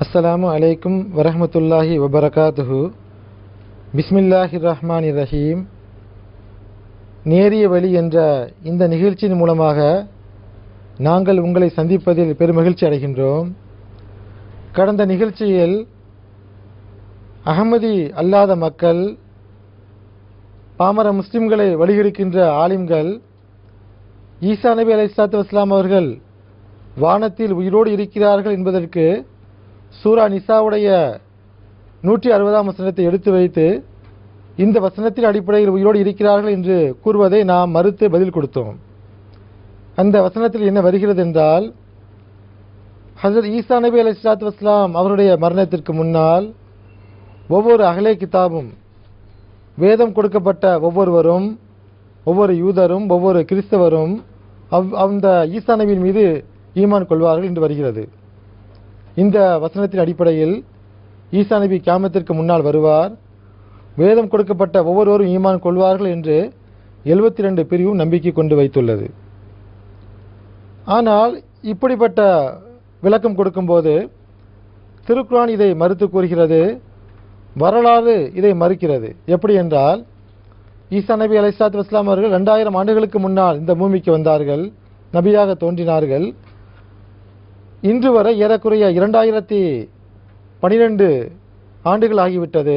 அஸ்ஸலாமு அலைக்கும் வரஹ்மத்துல்லாஹி வபரகாத்துஹு. பிஸ்மில்லாஹிர் ரஹ்மானிர் ரஹீம். நேரிய வழி என்ற இந்த நிகழ்ச்சியின் மூலமாக நாங்கள் உங்களை சந்திப்பதில் பெருமகிழ்ச்சி அடைகின்றோம். கடந்த நிகழ்ச்சியில் அகமதி அல்லாத மக்கள், பாமர முஸ்லிம்களை வழிகெடுக்கின்ற ஆலிம்கள், ஈசா நபி அலைஹிஸ்ஸலாத்து வஸ்ஸலாம் அவர்கள் வானத்தில் உயிரோடு இருக்கிறார்கள் என்பதற்கு சூரா நிசாவுடைய 160ஆம் வசனத்தை எடுத்து வைத்து இந்த வசனத்தின் அடிப்படையில் உயிரோடு இருக்கிறார்கள் என்று கூறுவதை நாம் மறுத்து பதில் கொடுத்தோம். அந்த வசனத்தில் என்ன வருகிறது என்றால், ஹஜ்ரத் ஈசா நபி அலைஹிஸ்ஸலாத்து வஸ்ஸலாம் அவருடைய மரணத்திற்கு முன்னால் ஒவ்வொரு அஹ்லே கிதாபும், வேதம் கொடுக்கப்பட்ட ஒவ்வொருவரும், ஒவ்வொரு யூதரும் ஒவ்வொரு கிறிஸ்தவரும் அந்த ஈசா நபியின் மீது ஈமான் கொள்வார்கள் என்று வருகிறது. இந்த வசனத்தின் அடிப்படையில் ஈசா நபி கியாமத்திற்கு முன்னால் வருவார், வேதம் கொடுக்கப்பட்ட ஒவ்வொருவரும் ஈமான் கொள்வார்கள் என்று 72 பிரிவும் நம்பிக்கை கொண்டு வைத்துள்ளது. ஆனால் இப்படிப்பட்ட விளக்கம் கொடுக்கும்போது திருக்குர்ஆன் இதை மறுத்து கூறுகிறது, வரலாறு இதை மறுக்கிறது. எப்படி என்றால், ஈசா நபி அலைஹிஸ்ஸலாத்து வஸ்ஸலாம் அவர்கள் 2000 ஆண்டுகளுக்கு முன்னால் இந்த பூமிக்கு வந்தார்கள், நபியாக தோன்றினார்கள். இன்று வரை ஏறக்குறைய 2012 ஆண்டுகள் ஆகிவிட்டது.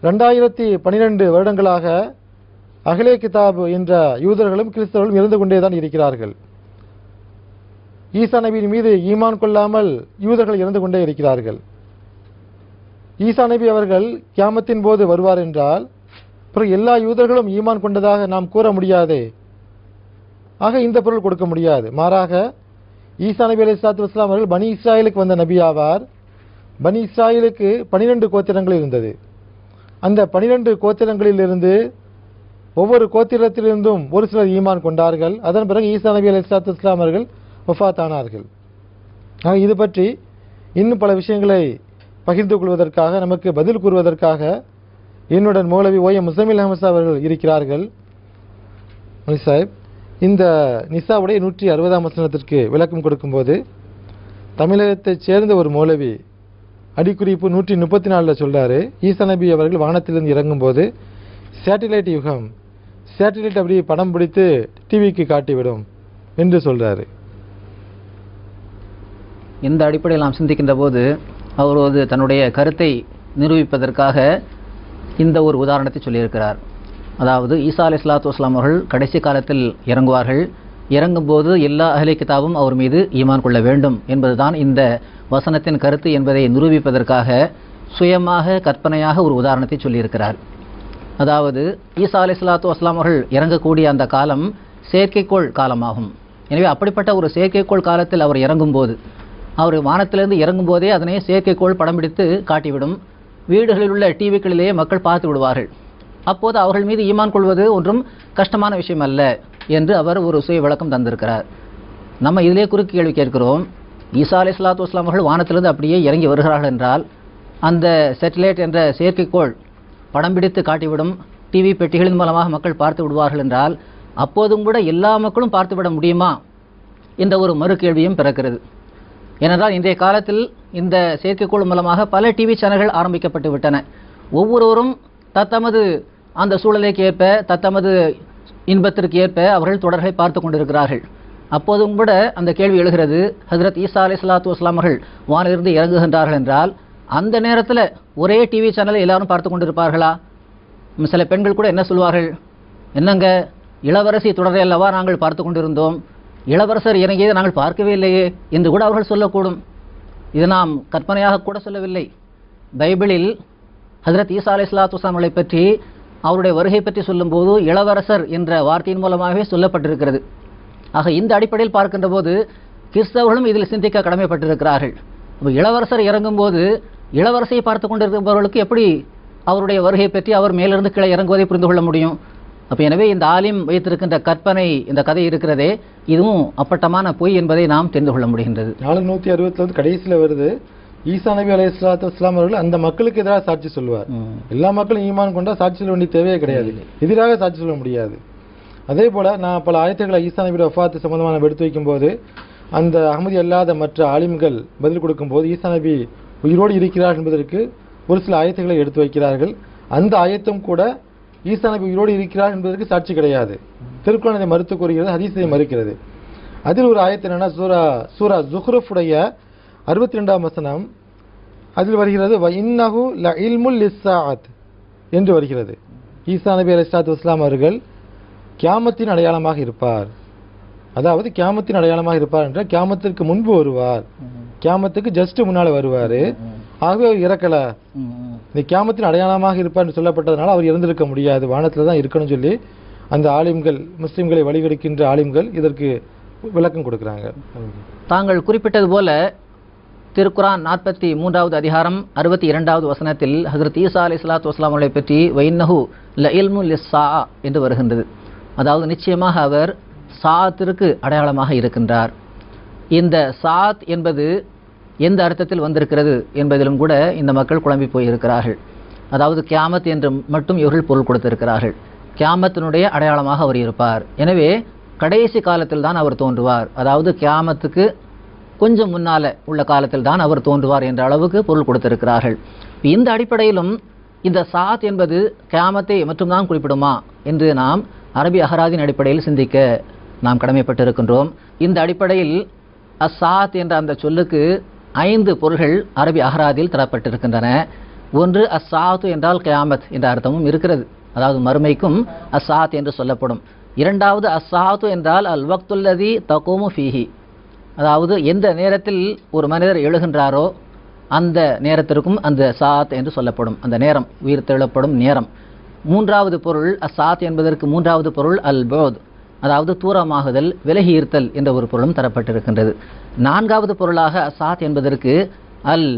2012 வருடங்களாக அஹ்லே கிதாப் என்ற யூதர்களும் கிறிஸ்தவர்களும் இருந்து கொண்டேதான் இருக்கிறார்கள். ஈசா நபியின் மீது ஈமான் கொள்ளாமல் யூதர்கள் இருந்து கொண்டே இருக்கிறார்கள். ஈசா நபி அவர்கள் கியாமத்தின் போது வருவார் என்றால் பிறகு எல்லா யூதர்களும் ஈமான் கொண்டதாக நாம் கூற முடியாதே. ஆக இந்த பொருள் கொடுக்க முடியாது. மாறாக ஈசா நபி அலைஹிஸ்ஸலாத்து வஸ்ஸலாம் அவர்கள் பனி இஸ்ராயலுக்கு வந்த நபி ஆவார். பனி இஸ்ராயலுக்கு 12 கோத்திரங்கள் இருந்தது. அந்த 12 கோத்திரங்களிலிருந்து ஒவ்வொரு கோத்திரத்திலிருந்தும் ஒரு சிலர் ஈமான் கொண்டார்கள். அதன் பிறகு ஈசா நபி அலைஹிஸ்ஸலாத்து வஸ்ஸலாம் அவர்கள் வஃபாத் ஆனார்கள். இது பற்றி இன்னும் பல விஷயங்களை பகிர்ந்து கொள்வதற்காக, நமக்கு பதில் கூறுவதற்காக என்னுடன் மௌலவி ஓஎம் முஸம்மில் அஹ்மத் அவர்கள் இருக்கிறார்கள். சாஹிப், இந்த நிசாவுடைய 160ஆம் வசனத்திற்கு விளக்கம் கொடுக்கும்போது தமிழகத்தைச் சேர்ந்த ஒரு மௌலவி அடிக்குறிப்பு 134 சொல்றாரு, ஈசா நபி அவர்கள் வானத்திலிருந்து இறங்கும்போது சேட்டிலைட் யுகம், சேட்டிலைட் அப்படி படம் பிடித்து டிவிக்கு காட்டிவிடும் என்று சொல்றாரு. இந்த அடிப்படையில் நாம் சிந்திக்கின்ற போது அவர் தன்னுடைய கருத்தை நிரூபிப்பதற்காக இந்த ஒரு உதாரணத்தை சொல்லியிருக்கிறார். அதாவது ஈசா அலைஹிஸ்ஸலாத்து வஸ்ஸலாம் அவர்கள் கடைசி காலத்தில் இறங்குவார்கள். இறங்கும்போது எல்லா அஹ்லே கிதாபும் அவர் மீது ஈமான் கொள்ள வேண்டும் என்பதுதான் இந்த வசனத்தின் கருத்து என்பதை நிரூபிப்பதற்காக சுயமாக கற்பனையாக ஒரு உதாரணத்தை சொல்லியிருக்கிறார். அதாவது ஈசா அலைஹிஸ்ஸலாத்து வஸ்ஸலாம் அவர்கள் இறங்கக்கூடிய அந்த காலம் செயற்கைக்கோள் காலமாகும். எனவே அப்படிப்பட்ட ஒரு செயற்கைக்கோள் காலத்தில் அவர் இறங்கும்போது, அவர் வானத்திலிருந்து இறங்கும்போதே அதனை செயற்கைக்கோள் படம் பிடித்து காட்டிவிடும். வீடுகளில் உள்ள டிவிக்களிலேயே மக்கள் பார்த்து விடுவார்கள். அப்போது அவர்கள் மீது ஈமான் கொள்வது ஒன்றும் கஷ்டமான விஷயம் அல்ல என்று அவர் ஒரு சுய விளக்கம் தந்திருக்கிறார். நம்ம இதிலே குறுக்கு கேள்வி கேட்கிறோம், ஈசா அலைஹிஸ்ஸலாத்து வஸ்ஸலாம் அவர்கள் வானத்திலிருந்து அப்படியே இறங்கி வருகிறார்கள் என்றால் அந்த சேட்டலைட் என்ற செயற்கைக்கோள் படம் பிடித்து காட்டிவிடும், டிவி பெட்டிகளின் மூலமாக மக்கள் பார்த்து விடுவார்கள் என்றால் அப்போதும் கூட எல்லா மக்களும் பார்த்துவிட முடியுமா என்ற ஒரு மறு கேள்வியும் பிறக்கிறது. ஏனென்றால் இன்றைய காலத்தில் இந்த செயற்கைக்கோள் மூலமாக பல டிவி சேனல்கள் ஆரம்பிக்கப்பட்டு விட்டன. ஒவ்வொருவரும் தத்தமது அந்த சூழலுக்கு ஏற்ப, தத்தமது இன்பத்திற்கு ஏற்ப அவர்கள் தொடர்களை பார்த்து கொண்டிருக்கிறார்கள். அப்போதும் கூட அந்த கேள்வி எழுகிறது, ஹஜ்ரத் ஈசா அலைஹிஸ்ஸலாத்து வஸ்ஸலாம் அவர்கள் வானிலிருந்து இறங்குகின்றார்கள் என்றால் அந்த நேரத்தில் ஒரே டிவி சேனலை எல்லாரும் பார்த்து கொண்டிருப்பார்களா? சில பெண்கள் கூட என்ன சொல்வார்கள், என்னங்க இளவரசி தொடரை அல்லவா நாங்கள் பார்த்து கொண்டிருந்தோம், இளவரசர் இறங்கியதை நாங்கள் பார்க்கவே இல்லையே என்று கூட அவர்கள் சொல்லக்கூடும். இது நாம் கற்பனையாக கூட சொல்லவில்லை. பைபிளில் ஹஜ்ரத் ஈசா அலைஹிஸ்ஸலாத்து வஸ்ஸலாம் அவர்களை பற்றி, அவருடைய வருகை பற்றி சொல்லும்போது இளவரசர் என்ற வார்த்தையின் மூலமாகவே சொல்லப்பட்டிருக்கிறது. ஆக இந்த அடிப்படையில் பார்க்கின்ற போது கிறிஸ்தவர்களும் இதில் சிந்திக்க கடமைப்பட்டிருக்கிறார்கள். இளவரசர் இறங்கும்போது இளவரசியை பார்த்து கொண்டிருப்பவர்களுக்கு எப்படி அவருடைய வருகை பற்றி அவர் மேலிருந்து கீழே இறங்குவதை புரிந்து கொள்ள முடியும்? அப்போ எனவே இந்த ஆலிம் வைத்திருக்கின்ற கற்பனை, இந்த கதை இருக்கிறதே, இதுவும் அப்பட்டமான பொய் என்பதை நாம் தெரிந்து கொள்ள முடிகின்றது. 460 கடைசியில் வருது, ஈசா நபி அலைஹிஸ்ஸலாத்து வஸ்ஸலாம் அவர்கள் அந்த மக்களுக்கு எதிராக சாட்சி சொல்லுவார். எல்லா மக்களும் ஈமான் கொண்டா சாட்சி சொல்ல வேண்டிய தேவையே கிடையாது, எதிராக சாட்சி சொல்ல முடியாது. அதே போல நான் பல ஆயத்துக்களை ஈசா நபியோட வஃபாத் சம்பந்தமாக எடுத்து வைக்கும்போது அந்த அகமதி அல்லாத மற்ற ஆலிம்கள் பதில் கொடுக்கும்போது ஈசா நபி உயிரோடு இருக்கிறார் என்பதற்கு ஒரு சில ஆயத்துக்களை எடுத்து வைக்கிறார்கள். அந்த ஆயத்தும் கூட ஈசா நபி உயிரோடு இருக்கிறார் என்பதற்கு சாட்சி கிடையாது. திருக்குர்ஆன் இதை மறுத்து கூறுகிறது, ஹதீஸ் இதை மறுக்கிறது. அதில் ஒரு ஆயத்து என்னன்னா சூரா ஜுஹ்ருஃபுடைய 62ஆம் வசனம். அதில் வருகிறது இன்னஹு லஇல்முல் லிஸ்ஸாஅத் என்று வருகிறது. ஈசா நபி அலைஹிஸ்ஸலாத்து வஸ்ஸலாம் அவர்கள் கியாமத்தின் அடையாளமாக இருப்பார். அதாவது கியாமத்தின் அடையாளமாக இருப்பார் என்றால் கியாமத்திற்கு முன்பு வருவார், கியாமத்துக்கு ஜஸ்ட் முன்னால வருவார். ஆகவே அவர் இறக்கல, இந்த கியாமத்தின் அடையாளமாக இருப்பார் என்று சொல்லப்பட்டதனால அவர் இறந்திருக்க முடியாது, வானத்தில் தான் இருக்கணும்னு சொல்லி அந்த ஆலிம்கள், முஸ்லிம்களை வழிகெடுக்கின்ற ஆலிம்கள் இதற்கு விளக்கம் கொடுக்குறாங்க. தாங்கள் குறிப்பிட்டது போல திருக்குர்ஆன் 43வது அதிகாரம் 62வது வசனத்தில் ஹஜ்ரத் ஈசா அலைஹிஸ்ஸலாத்து வஸ்ஸலாம் அவர்களை பற்றி வைன்னஹு லஇல்முல் லிஸ்ஸாஅ என்று வருகின்றது. அதாவது நிச்சயமாக அவர் சாத்திற்கு அடையாளமாக இருக்கின்றார். இந்த சாத் என்பது எந்த அர்த்தத்தில் வந்திருக்கிறது என்பதிலும் கூட இந்த மக்கள் குழம்பி போயிருக்கிறார்கள். அதாவது கியாமத் என்று மட்டும் இவர்கள் பொருள் கொடுத்திருக்கிறார்கள். கியாமத்தினுடைய அடையாளமாக அவர் இருப்பார், எனவே கடைசி காலத்தில் தான் அவர் தோன்றுவார், அதாவது கியாமத்துக்கு கொஞ்சம் முன்னால உள்ள காலத்தில் தான் அவர் தோன்றுவார் என்ற அளவுக்கு பொருள் கொடுத்திருக்கிறார்கள். இந்த அடிப்படையிலும் இந்த சாத் என்பது கியாமத்தை மட்டும்தான் குறிப்பிடுமா என்று நாம் அரபி அகராதின் அடிப்படையில் சிந்திக்க நாம் கடமைப்பட்டிருக்கின்றோம். இந்த அடிப்படையில் அசாத் என்ற அந்த சொல்லுக்கு 5 பொருள்கள் அரபி அகராதியில் தரப்பட்டிருக்கின்றன. ஒன்று அசாத்து என்றால் கியாமத் என்ற அர்த்தமும் இருக்கிறது, அதாவது மறுமைக்கும் அசாத் என்று சொல்லப்படும். இரண்டாவது அசாத்து என்றால் அல் வக்துல்லதி தகூமு ஃபீஹி, அதாவது எந்த நேரத்தில் ஒரு மனிதர் எழுகின்றாரோ அந்த நேரத்திற்கும் அந்த சாத் என்று சொல்லப்படும், அந்த நேரம், உயிர் தெழப்படும் நேரம். மூன்றாவது பொருள் அசாத் என்பதற்கு மூன்றாவது பொருள் அல் போத், அதாவது தூரமாகுதல், விலகி ஈர்த்தல் என்ற ஒரு பொருளும் தரப்பட்டிருக்கின்றது. நான்காவது பொருளாக அசாத் என்பதற்கு அல்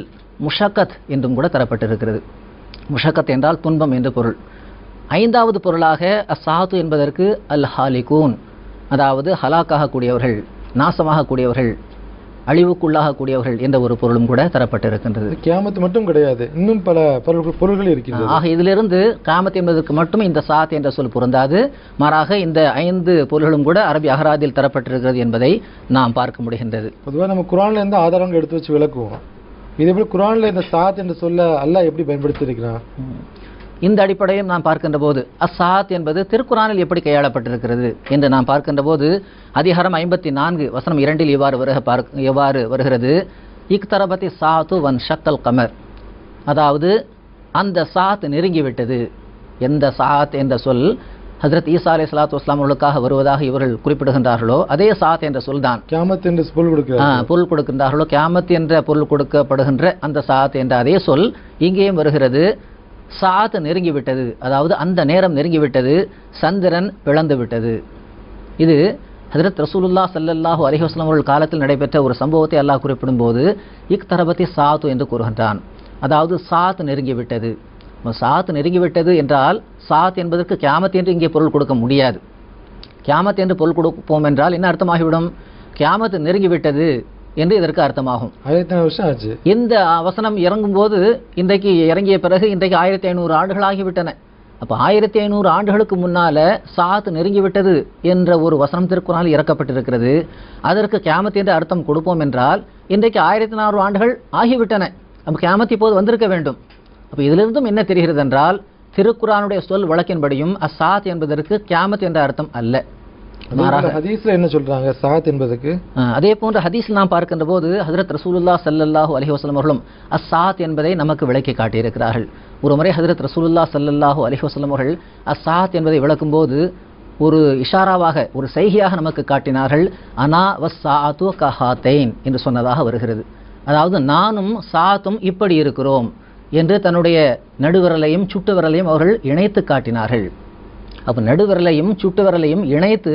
முஷக்கத் என்றும் கூட தரப்பட்டிருக்கிறது. முஷக்கத் என்றால் துன்பம் என்று பொருள். ஐந்தாவது பொருளாக அசாத்து என்பதற்கு அல் ஹாலிகூன், அதாவது ஹலாக்காகக்கூடியவர்கள், நாசமாகக்கூடியவர்கள், அழிவுக்குள்ளாகக்கூடியவர்கள் என்ற ஒரு பொருளும் கூட தரப்பட்டிருக்கின்றது. கியாமத் மட்டும் கிடையாது, இன்னும் பல பொருள்கள் இருக்கின்றன. ஆக இதிலிருந்து கியாமத் என்பதற்கு மட்டும் இந்த சாத் என்ற சொல் பொருந்தாது, மாறாக இந்த 5 பொருள்களும் கூட அரபி அகராதியில் தரப்பட்டிருக்கிறது என்பதை நாம் பார்க்க முடிகின்றது. பொதுவாக நம்ம குர்ஆன்ல இருந்து ஆதாரங்கள் எடுத்து வச்சு விளக்குவோம். இதேபோல் குர்ஆன்ல இந்த சாத் என்று சொல்ல அல்லாஹ் எப்படி பயன்படுத்தி இருக்கிறான்? இந்த அடிப்படையில் நாம் பார்க்கின்ற போது அசாத் என்பது திருக்குர்ஆனில் எப்படி கையாளப்பட்டிருக்கிறது என்று நாம் பார்க்கின்ற போது அதிகாரம் 54 வசனம் 2 இவ்வாறு வருகிறது. இக்தரபத்தி சாத்து வன் ஷக்கல் கமர், அதாவது அந்த சாத் நெருங்கிவிட்டது. எந்த சாத் என்ற சொல் ஹஜ்ரத் ஈசா அலைஹிஸ்ஸலாத்து வஸ்ஸலாம் அவர்களுக்காக வருவதாக இவர்கள் குறிப்பிடுகின்றார்களோ அதே சாத் என்ற சொல் தான் கியாமத் என்று பொருள் கொடுக்கின்றார்களோ, கியாமத் என்ற பொருள் கொடுக்கப்படுகின்ற அந்த சாத் என்ற அதே சொல் இங்கேயும் வருகிறது. சாத் நெருங்கிவிட்டது, அதாவது அந்த நேரம் நெருங்கிவிட்டது, சந்திரன் பிளந்து விட்டது. இது ஹஜ்ரத் ரசூலுல்லாஹ் ஸல்லல்லாஹு அலைஹி வஸல்லம் அவர்கள் காலத்தில் நடைபெற்ற ஒரு சம்பவத்தை அல்லாஹ் குறிப்பிடும் போது இக்தரபத்தி சாத்து என்று கூறுகின்றான். அதாவது சாத் நெருங்கிவிட்டது. சாத் நெருங்கிவிட்டது என்றால் சாத் என்பதற்கு கியாமத் என்று இங்கே பொருள் கொடுக்க முடியாது. கியாமத் என்று பொருள் கொடுப்போம் என்றால் என்ன அர்த்தமாகிவிடும்? கியாமத் நெருங்கிவிட்டது என்று இதற்கு அர்த்தமாகும். 1500 வருஷம் ஆச்சு. இந்த வசனம் இறங்கும் போது இன்றைக்கு இறங்கிய பிறகு இன்றைக்கு 1500 ஆண்டுகள் ஆகிவிட்டன. அப்போ 1500 ஆண்டுகளுக்கு முன்னால சாத் நெருங்கிவிட்டது என்ற ஒரு வசனம் திருக்குர்ஆனில் இறக்கப்பட்டிருக்கிறது. அதற்கு கியாமத் என்று அர்த்தம் கொடுப்போம் என்றால் இன்றைக்கு 1400 ஆண்டுகள் ஆகிவிட்டன. அப்போ கியாமத் இப்போது வந்திருக்க வேண்டும். அப்போ இதிலிருந்தும் என்ன தெரிகிறது என்றால் திருக்குர்ஆனுடைய சொல் வழக்கின்படியும் அசாத் என்பதற்கு கியாமத் என்ற அர்த்தம் அல்ல. ஹதீஸ்ல என்ன சொல்றாங்க சாத் என்பதற்கு? அதே போன்ற ஹதீஸில் நாம் பார்க்கின்ற போது ஹஜ்ரத் ரசூலுல்லாஹ் ஸல்லல்லாஹு அலைஹி வஸல்லம் அவர்களும் அஸ்ஸாத் என்பதை நமக்கு விளக்கி காட்டியிருக்கிறார்கள். ஒரு முறை ஹஜ்ரத் ரசூலுல்லாஹ் ஸல்லல்லாஹு அலைஹி வஸல்லம் அவர்கள் அஸ்ஸாத் என்பதை விளக்கும்போது ஒரு இஷாராவாக, ஒரு செய்கையாக நமக்கு காட்டினார்கள். அனா வஸ்ஸாஅத்து கஹாத்தைன் என்று சொன்னதாக வருகிறது. அதாவது நானும் சாத்தும் இப்படி இருக்கிறோம் என்று தன்னுடைய நடுவிரலையும் சுட்டு விரலையும் அவர்கள் இணைத்து காட்டினார்கள். அப்போ நடுவிரலையும் சுட்டு விரலையும் இணைத்து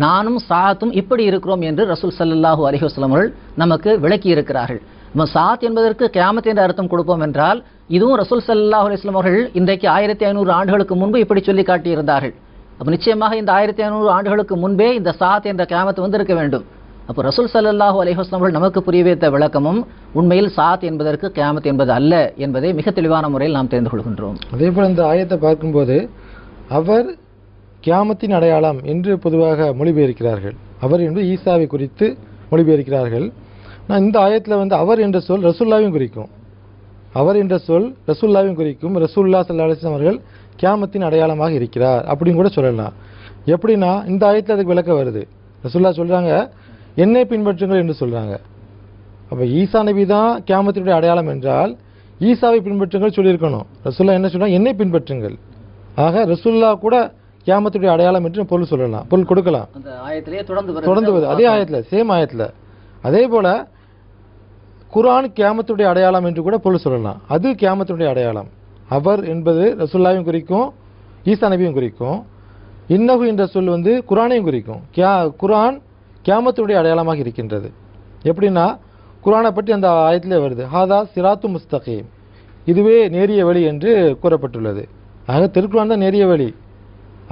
நானும் சாத்தும் இப்படி இருக்கிறோம் என்று ரசூல் ஸல்லல்லாஹு அலைஹி வஸல்லம் அவர்கள் நமக்கு விளக்கி இருக்கிறார்கள். நம்ம சாத் என்பதற்கு கியாமத் என்ற அர்த்தம் கொடுப்போம் என்றால் இதுவும் ரசூல் ஸல்லல்லாஹு அலைஹி வஸல்லம் அவர்கள் இன்றைக்கு 1500 ஆண்டுகளுக்கு முன்பு இப்படி சொல்லி காட்டியிருந்தார்கள். அப்போ நிச்சயமாக இந்த 1500 ஆண்டுகளுக்கு முன்பே இந்த சாத் என்ற கியாமத் வந்திருக்க வேண்டும். அப்போ ரசூல் ஸல்லல்லாஹு அலைஹி வஸல்லம் அவர்கள் நமக்கு புரிய வைத்த விளக்கமும் உண்மையில் சாத் என்பதற்கு கியாமத் என்பது அல்ல என்பதை மிக தெளிவான முறையில் நாம் தெரிந்து கொள்கின்றோம். அதே போல் இந்த ஆயத்தை பார்க்கும்போது அவர் கியாமத்தின் அடையாளம் என்று பொதுவாக மொழிபெயர்க்கிறார்கள். அவர் என்று ஈசாவை குறித்து மொழிபெயர்க்கிறார்கள். நான் இந்த ஆயத்தில் வந்து அவர் என்ற சொல் ரசூல்லாவையும் குறிக்கும். அவர் என்ற சொல் ரசூல்லாவையும் குறிக்கும். ரசூலுல்லாஹி ஸல்லல்லாஹு அலைஹி வஸல்லம் அவர்கள் கியாமத்தின் அடையாளமாக இருக்கிறார் அப்படின்னு கூட சொல்லலாம். எப்படின்னா இந்த ஆயத்தில் அதுக்கு விளக்க வருது. ரசூலுல்லாஹ் சொல்றாங்க என்னை பின்பற்றுங்கள் என்று சொல்றாங்க. அப்போ ஈசா நபி தான் கியாமத்தினுடைய அடையாளம் என்றால் ஈசாவை பின்பற்றுங்கள் சொல்லியிருக்கணும். ரசூலுல்லாஹ் என்ன சொல்றாங்க, என்னை பின்பற்றுங்கள். ஆக ரசூலுல்லாஹ் கூட கியாமத்துடைய அடையாளம் என்று பொருள் சொல்லலாம், பொருள் கொடுக்கலாம். அந்த ஆயத்திலே தொடர்ந்து வருது அதே ஆயத்தில், சேம் ஆயத்தில். அதே போல குர்ஆன் கியாமத்துடைய அடையாளம் என்று கூட பொருள் சொல்லலாம். அது கியாமத்துடைய அடையாளம். அவர் என்பது ரசூலுல்லாஹையும் குறிக்கும், ஈசா நபியும் குறிக்கும். இன்னஹு என்ற சொல் வந்து குர்ஆனையும் குறிக்கும். குர்ஆன் கியாமத்துடைய அடையாளமாக இருக்கின்றது. எப்படின்னா குர்ஆனை பற்றி அந்த ஆயத்திலே வருது, ஹாதா சிராத்து முஸ்தகீம், இதுவே நேரிய வழி என்று கூறப்பட்டுள்ளது. ஆக திருக்குர்ஆன் தான் நேரிய வழி.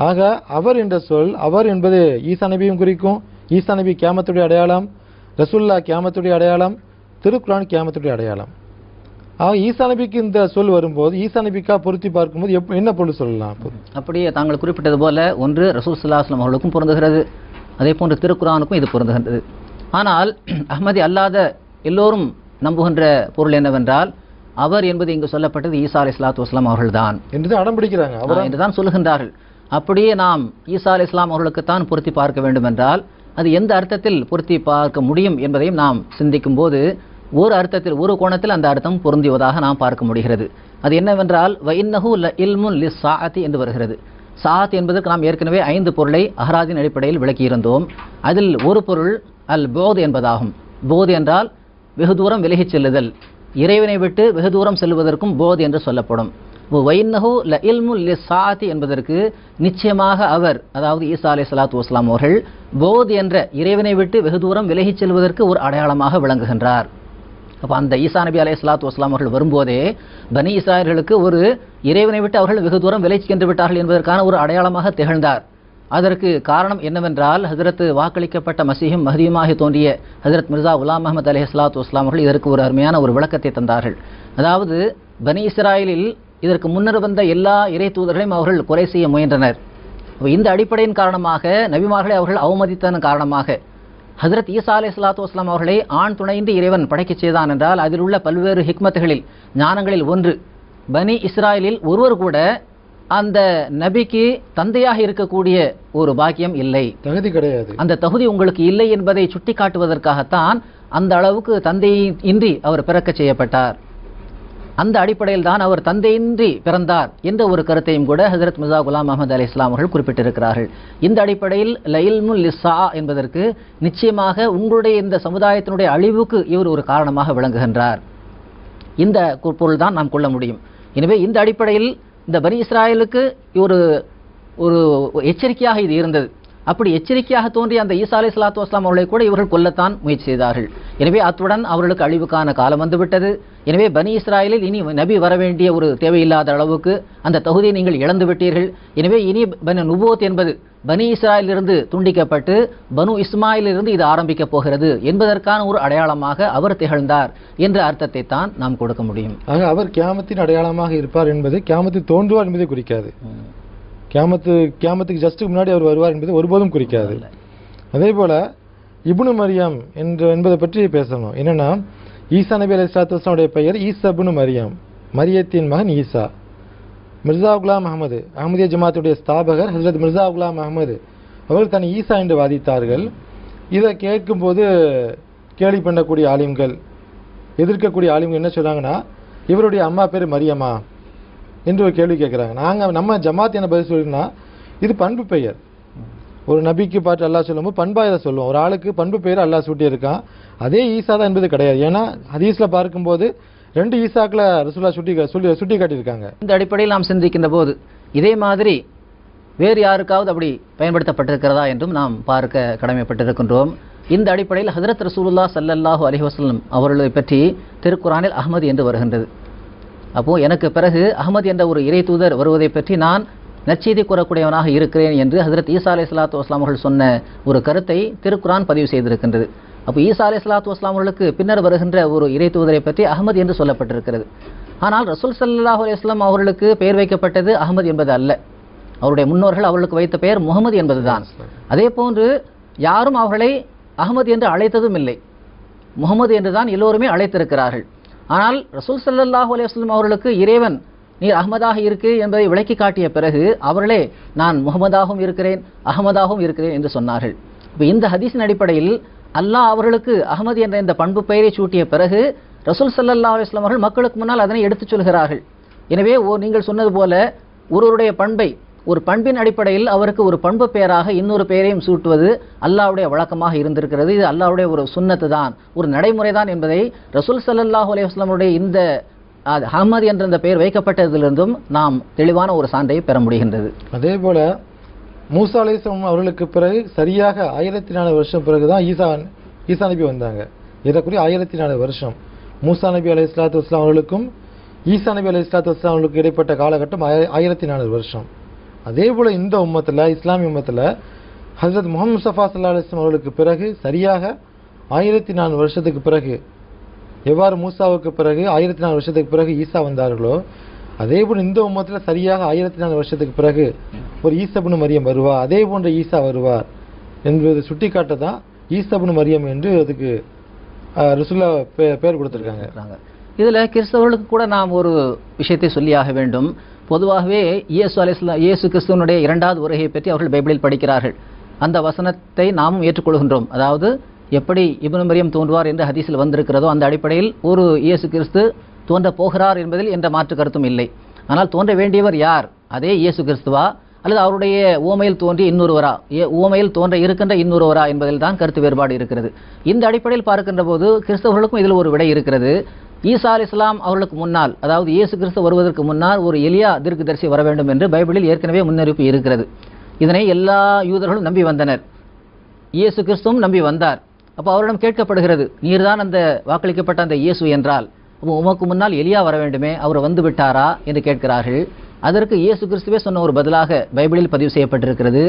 ஆக அவர் என்ற சொல், அவர் என்பது ஈசா நபியும் குறிக்கும். ஈசா நபி கியாமத்துடைய அடையாளம், ரசூலுல்லாஹ் கியாமத்துடைய அடையாளம், திருக்குர்ஆன் கியாமத்துடைய அடையாளம். ஆக ஈசா நபிக்கு இந்த சொல் வரும்போது ஈசா நபிக்கா பொருத்தி பார்க்கும்போது என்ன பொருள் சொல்லலாம்? அப்படியே தாங்கள் குறிப்பிட்டது போல ஒன்று ரசூல் ஸல்லல்லாஹு அலைஹி வஸல்லம் அவர்களுக்கும் பொருந்துகிறது, அதே போன்று திருக்குர்ஆனுக்கும் இது பொருந்துகின்றது. ஆனால் அஹ்மதி அல்லாத எல்லோரும் நம்புகின்ற பொருள் என்னவென்றால் அவர் என்பது இங்கு சொல்லப்பட்டது ஈசா அலைஹிஸ்ஸலாத்து வஸ்ஸலாம் அவர்கள்தான் என்று அடம் பிடிக்கிறாங்க, என்றுதான் சொல்லுகின்றார்கள். அப்படியே நாம் ஈசா அலைஹிஸ்ஸலாம் அவர்களுக்குத்தான் பொருத்தி பார்க்க வேண்டும் என்றால் அது எந்த அர்த்தத்தில் பொருத்தி பார்க்க முடியும் என்பதையும் நாம் சிந்திக்கும் போது ஒரு அர்த்தத்தில், ஒரு கோணத்தில் அந்த அர்த்தம் பொருந்துவதாக நாம் பார்க்க முடிகிறது. அது என்னவென்றால் வஇன்னஹு லஇல்முன் லிஸ்ஸாஅத்தி என்று வருகிறது. சாத் என்பதற்கு நாம் ஏற்கனவே 5 பொருளை அஹ்ராதின் அடிப்படையில் விளக்கியிருந்தோம். அதில் ஒரு பொருள் அல் போத் என்பதாகும். போத் என்றால் வெகு தூரம் விலகிச் செல்லுதல், இறைவனை விட்டு வெகு தூரம் செல்வதற்கும் போத் என்று சொல்லப்படும். வஇன்னஹு லஇல்முன் லிஸ்ஸாஅத்தி என்பதற்கு நிச்சயமாக அவர், அதாவது ஈசா அலைஹிஸ்ஸலாத்து வஸ்ஸலாம் அவர்கள் போத் என்ற இறைவனை விட்டு வெகு தூரம் விலகிச் செல்வதற்கு ஒரு அடையாளமாக விளங்குகின்றார். அப்போ அந்த ஈசா நபி அலைஹிஸ்ஸலாத்து வஸ்ஸலாம் அவர்கள் வரும்போதே பனி இஸ்ராயல்களுக்கு ஒரு இறைவனை விட்டு அவர்கள் வெகு தூரம் விலகி சென்று விட்டார்கள் என்பதற்கான ஒரு அடையாளமாக திகழ்ந்தார். அதற்கு காரணம் என்னவென்றால் ஹஜ்ரத் வாக்களிக்கப்பட்ட மசீஹும் மஹ்தியுமாகி தோன்றிய ஹஜ்ரத் மிர்சா குலாம் அஹ்மத் அலைஹிஸ்ஸலாத்து வஸ்ஸலாம் அவர்கள் இதற்கு ஒரு அருமையான ஒரு விளக்கத்தை தந்தார்கள். அதாவது பனி இஸ்ராயலில் இதற்கு முன்னர் வந்த எல்லா இறை தூதர்களையும் அவர்கள் குறை செய்ய முயன்றனர். இந்த அடிப்படையின் காரணமாக நபிமார்களை அவர்கள் அவமதித்ததன் காரணமாக ஹஜ்ரத் ஈசா அலைஹிஸ்ஸலாத்து வஸ்ஸலாம் அவர்களை ஆண் துணையின்றி இறைவன் படைக்கச் செய்தான் என்றால் அதில் உள்ள பல்வேறு ஹிக்மத்துகளில் ஞானங்களில் ஒன்று, பனி இஸ்ராயலில் ஒருவர் கூட அந்த நபிக்கு தந்தையாக இருக்கக்கூடிய ஒரு பாக்கியம் இல்லை, தகுதி கிடையாது. அந்த தகுதி உங்களுக்கு இல்லை என்பதை சுட்டி காட்டுவதற்காகத்தான் அந்த அளவுக்கு தந்தையின்றி அவர் பிறக்கச் செய்யப்பட்டார். அந்த அடிப்படையில் தான் அவர் தந்தையின்றி பிறந்தார் என்ற ஒரு கருத்தையும் கூட ஹஜ்ரத் மிர்சா குலாம் அஹ்மத் அலைஹிஸ்ஸலாம் அவர்கள் குறிப்பிட்டிருக்கிறார்கள். இந்த அடிப்படையில் லஇல்முல் லிஸ்ஸா என்பதற்கு நிச்சயமாக உங்களுடைய இந்த சமுதாயத்தினுடைய அழிவுக்கு இவர் ஒரு காரணமாக விளங்குகின்றார், இந்த பொருள் தான் நாம் கொள்ள முடியும். எனவே இந்த அடிப்படையில் இந்த பனி இஸ்ராயலுக்கு ஒரு ஒரு எச்சரிக்கையாக இது இருந்தது. அப்படி எச்சரிக்கையாக தோன்றிய அந்த ஈசா அலைஹிஸ்ஸலாத்து வஸ்ஸலாம் அவர்களை கூட இவர்கள் கொல்லத்தான் முயற்சி செய்தார்கள். எனவே அத்துடன் அவர்களுக்கு அழிவுக்கான காலம் வந்துவிட்டது. எனவே பனி இஸ்ராயலில் இனி நபி வர வேண்டிய ஒரு தேவையில்லாத அளவுக்கு அந்த தகுதியை நீங்கள் இழந்து விட்டீர்கள். எனவே இனி நுபுவத் என்பது பனி இஸ்ராயலிலிருந்து துண்டிக்கப்பட்டு பனு இஸ்மாயிலிருந்து இது ஆரம்பிக்கப் போகிறது என்பதற்கான ஒரு அடையாளமாக அவர் திகழ்ந்தார் என்ற அர்த்தத்தை தான் நாம் கொடுக்க முடியும். ஆக அவர் கியாமத்தின் அடையாளமாக இருப்பார் என்பது கியாமத்தில் தோன்றுவார் என்பதை குறிக்காது. கியாமத்துக்கு ஜஸ்ட்டுக்கு முன்னாடி அவர் வருவார் என்பது ஒருபோதும் குறிக்காது. அதே போல இப்னு மரியம் என்பதை பற்றி பேசணும். என்னன்னா ஈசா நபி அலைஹிஸ்ஸலாத்து வஸ்ஸலாமுடைய பெயர் ஈசா இப்னு மரியம், மரியத்தின் மகன் ஈசா. மிர்சா குலாம் அஹ்மது, அஹ்மதிய ஜமாத்துடைய ஸ்தாபகர் ஹஜ்ரத் மிர்சா குலாம் அஹ்மது அவர்கள் தன் ஈசா என்று வாதித்தார்கள். இதை கேட்கும்போது கேலி பண்ணக்கூடிய ஆலிம்கள், எதிர்க்கக்கூடிய ஆலிம்கள் என்ன சொல்றாங்கன்னா, இவருடைய அம்மா பேர் மரியமா என்று ஒரு கேள்வி கேட்குறாங்க. நம்ம ஜமாத் என்ன பதில் சொல்லினா, இது பண்பு பெயர். ஒரு நபிக்கு பார்த்து அல்லாஹ் சொல்லும்போது பண்பாக இதை சொல்லுவோம். ஒரு ஆளுக்கு பண்பு பெயர் அல்லாஹ் சூட்டியிருக்கான், அதே ஈசா தான் என்பது கிடையாது. ஏன்னா ஹதீஸில் பார்க்கும்போது 2 ஈசாக்களை ரசூலுல்லாஹ் சுட்டி காட்டியிருக்காங்க. இந்த அடிப்படையில் நாம் சிந்திக்கின்ற போது இதே மாதிரி வேறு யாருக்காவது அப்படி பயன்படுத்தப்பட்டிருக்கிறதா என்றும் நாம் பார்க்க கடமைப்பட்டிருக்கின்றோம். இந்த அடிப்படையில் ஹஜ்ரத் ரசூலுல்லாஹ் ஸல்லல்லாஹு அலைஹி வஸல்லம் அவர்களை பற்றி திருக்குர்ஆனில் அஹ்மது என்று வருகின்றது. அப்போது எனக்கு பிறகு அஹ்மது என்ற ஒரு இறை தூதர் வருவதை பற்றி நான் நற்செய்தி கூறக்கூடியவனாக இருக்கிறேன் என்று ஹஜ்ரத் ஈசா அலைஹிஸ்ஸலாத்து வஸ்ஸலாம் அவர்கள் சொன்ன ஒரு கருத்தை திருக்குர்ஆன் பதிவு செய்திருக்கின்றது. அப்போ ஈசா அலைஹிஸ்ஸலாத்து வஸ்ஸலாம் அவர்களுக்கு பின்னர் வருகின்ற ஒரு இறை தூதரை பற்றி அஹ்மது என்று சொல்லப்பட்டிருக்கிறது. ஆனால் ரசூல் ஸல்லல்லாஹு அலைஹி வஸல்லம் அவர்களுக்கு பெயர் வைக்கப்பட்டது அஹ்மது என்பது அல்ல. அவருடைய முன்னோர்கள் அவர்களுக்கு வைத்த பெயர் முகமது என்பதுதான். அதே போன்று யாரும் அவர்களை அஹ்மத் என்று அழைத்ததும் இல்லை, முகமது என்று தான் எல்லோருமே அழைத்திருக்கிறார்கள். ஆனால் ரசூல் ஸல்லல்லாஹு அலைஹி வஸல்லம் அவர்களுக்கு இறைவன் நீர் அஹ்மதாக இருக்கு என்பதை விளக்கி காட்டிய பிறகு அவர்களே நான் முகமதாகவும் இருக்கிறேன் அஹ்மதாகவும் இருக்கிறேன் என்று சொன்னார்கள். இப்போ இந்த ஹதீஸின் அடிப்படையில் அல்லாஹ் அவர்களுக்கு அஹ்மத் என்ற இந்த பண்பு பெயரை சூட்டிய பிறகு ரசூல் ஸல்லல்லாஹு அலைஹி வஸல்லம் அவர்கள் மக்களுக்கு முன்னால் அதனை எடுத்துச் சொல்கிறார்கள். எனவே நீங்கள் சொன்னது போல ஒருவருடைய பண்பை ஒரு பண்பின் அடிப்படையில் அவருக்கு ஒரு பண்பு பெயராக இன்னொரு பெயரையும் சூட்டுவது அல்லாஹ்வுடைய வழக்கமாக இருந்திருக்கிறது. இது அல்லாஹ்வுடைய ஒரு சுன்னத்து தான், ஒரு நடைமுறை தான் என்பதை ரசூல் ஸல்லல்லாஹு அலைஹி வஸல்லம் உடைய இந்த அஹ்மத் என்ற இந்த பெயர் வைக்கப்பட்டதிலிருந்தும் நாம் தெளிவான ஒரு சான்றை பெற முடிகின்றது. அதே போல மூசா அலைஹிஸ்ஸலாம் அவர்களுக்கு பிறகு சரியாக 1400 வருஷம் பிறகுதான் ஈசா நபி வந்தாங்க. ஏறக்குறைய 1400 வருஷம் மூசா நபி அலைஹிஸ்ஸலாத்து வஸ்ஸலாம் அவர்களுக்கும் ஈசா நபி அலைஹிஸ்ஸலாத்து வஸ்ஸலாம் அவர்களுக்கு இடைப்பட்ட காலகட்டம் 1400 வருஷம். அதே போல இந்த உம்மத்தில், இஸ்லாமிய உம்மத்தில் ஹஜ்ரத் முஹம்மது முஸ்தபா ஸல்லல்லாஹு அலைஹி வஸல்லம் அவர்களுக்கு பிறகு சரியாக 1400 வருஷத்துக்கு பிறகு, எவ்வாறு மூசாவுக்கு பிறகு 1400 வருஷத்துக்கு பிறகு ஈசா வந்தார்களோ அதே போல் இந்த உம்மத்தில் சரியாக 1400 வருஷத்துக்கு பிறகு ஒரு ஈசா இப்னு மரியம் வருவார், அதே போன்ற ஈசா வருவார் என்பது சுட்டிக்காட்ட தான் ஈசா இப்னு மரியம் என்று அதுக்கு ரசூலுல்லாஹ் பேர் கொடுத்திருக்காங்க. இதில் கிறிஸ்தவர்களுக்கு கூட நாம் ஒரு விஷயத்தை சொல்லியாக வேண்டும். பொதுவாகவே இயேசு கிறிஸ்துவனுடைய இரண்டாவது வருகையை பற்றி அவர்கள் பைபிளில் படிக்கிறார்கள். அந்த வசனத்தை நாமும் ஏற்றுக்கொள்கின்றோம். அதாவது எப்படி இப்னு மரியம் தோன்றுவார் என்று ஹதீஸில் வந்திருக்கிறதோ அந்த அடிப்படையில் ஒரு இயேசு கிறிஸ்து தோன்ற போகிறார் என்பதில் எந்த மாற்று கருத்தும் இல்லை. ஆனால் தோன்ற வேண்டியவர் யார்? அதே இயேசு கிறிஸ்துவா அல்லது அவருடைய ஊமையில் தோன்றி இன்னொருவரா, ஊமையில் தோன்ற இருக்கின்ற இன்னொருவரா என்பதில் தான் கருத்து வேறுபாடு இருக்கிறது. இந்த அடிப்படையில் பார்க்கின்ற போது கிறிஸ்தவர்களுக்கும் இதில் ஒரு விடை இருக்கிறது. ஈசா அலைஹிஸ்ஸலாம் அவர்களுக்கு முன்னால், அதாவது இயேசு கிறிஸ்து வருவதற்கு முன்னால் ஒரு எலியா தீர்க்கதரிசி வர வேண்டும் என்று பைபிளில் ஏற்கனவே முன்னறிவிப்பு இருக்கிறது. இதனை எல்லா யூதர்களும் நம்பி வந்தனர், இயேசு கிறிஸ்துவும் நம்பி வந்தார். அப்போ அவரிடம் கேட்கப்படுகிறது, நீர்தான் அந்த வாக்களிக்கப்பட்ட அந்த இயேசு என்றால் உமக்கு முன்னால் எலியா வர வேண்டுமே, அவர் வந்து விட்டாரா என்று கேட்கிறார்கள். அதற்கு இயேசு கிறிஸ்துவே சொன்ன ஒரு பதிலாக பைபிளில் பதிவு செய்யப்பட்டிருக்கிறது,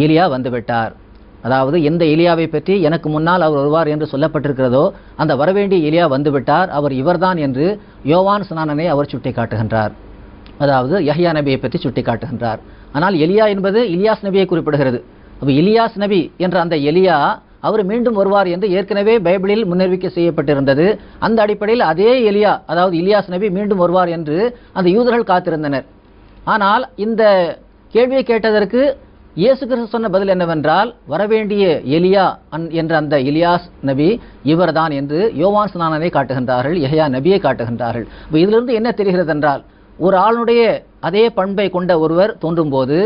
எலியா வந்து விட்டார். அதாவது எந்த எலியாவை பற்றி எனக்கு முன்னால் அவர் வருவார் என்று சொல்லப்பட்டிருக்கிறதோ அந்த வரவேண்டிய எலியா வந்துவிட்டார், அவர் இவர்தான் என்று யோவான் ஸ்நானனை அவர் சுட்டி காட்டுகின்றார். அதாவது யஹ்யா நபியை பற்றி சுட்டி காட்டுகின்றார். ஆனால் எலியா என்பது இலியாஸ் நபியை குறிப்பிடுகிறது. அப்போ இலியாஸ் நபி என்ற அந்த எலியா அவர் மீண்டும் வருவார் என்று ஏற்கனவே பைபிளில் முன்னறிவிக்கை செய்யப்பட்டிருந்தது. அந்த அடிப்படையில் அதே எலியா, அதாவது இலியாஸ் நபி மீண்டும் வருவார் என்று அந்த யூதர்கள் காத்திருந்தனர். ஆனால் இந்த கேள்வியை கேட்டதற்கு இயேசு கிறிஸ்து சொன்ன பதில் என்னவென்றால், வரவேண்டிய எலியா என்ற அந்த இலியாஸ் நபி இவர்தான் என்று யோவான் ஸ்நானனை காட்டுகின்றார்கள், யஹ்யா நபியை காட்டுகின்றார்கள். இப்போ இதிலிருந்து என்ன தெரிகிறது என்றால், ஒரு ஆளுடைய அதே பண்பை கொண்ட ஒருவர் தோன்றும் போது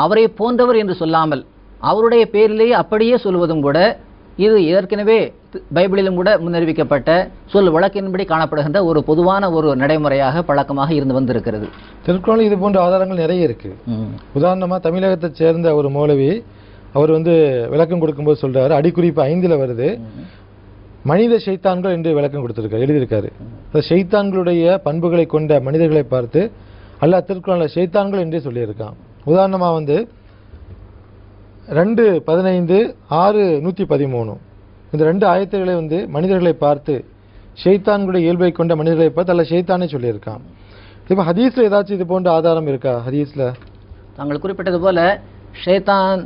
அவரை போன்றவர் என்று சொல்லாமல் அவருடைய பேரிலேயே அப்படியே சொல்வதும் கூட இது ஏற்கனவே பைபிளிலும் கூட முன்னறிவிக்கப்பட்ட சொல் வழக்கின்படி காணப்படுகின்ற ஒரு பொதுவான ஒரு நடைமுறையாக பழக்கமாக இருந்து வந்திருக்கிறது. திருக்குறளில் இது போன்ற ஆதாரங்கள் நிறைய இருக்கு. உதாரணமா தமிழகத்தை சேர்ந்த ஒரு மௌலவி அவர் விளக்கம் கொடுக்கும்போது சொல்றாரு, அடிக்குறிப்பு 5ல் வருது, மனித ஷைத்தான்கள் என்று விளக்கம் கொடுத்திருக்காரு, எழுதியிருக்காரு. ஷைத்தான்களுடைய பண்புகளை கொண்ட மனிதர்களை பார்த்து அல்லாஹ் திருக்குறளில் ஷைத்தான்கள் என்றே சொல்லியிருக்கான். உதாரணமா 2:15, 6:113 இந்த 2 ஆயத்துகளை மனிதர்களை பார்த்து, ஷைத்தான்களுடைய இயல்பை கொண்ட மனிதர்களை பார்த்து அல்ல ஷைத்தானே சொல்லியிருக்கான். இப்போ ஹதீஸ்ல ஏதாச்சும் இது போன்ற ஆதாரம் இருக்கா? ஹதீஸ்ல தாங்கள் குறிப்பிட்டது போல ஷைத்தான்,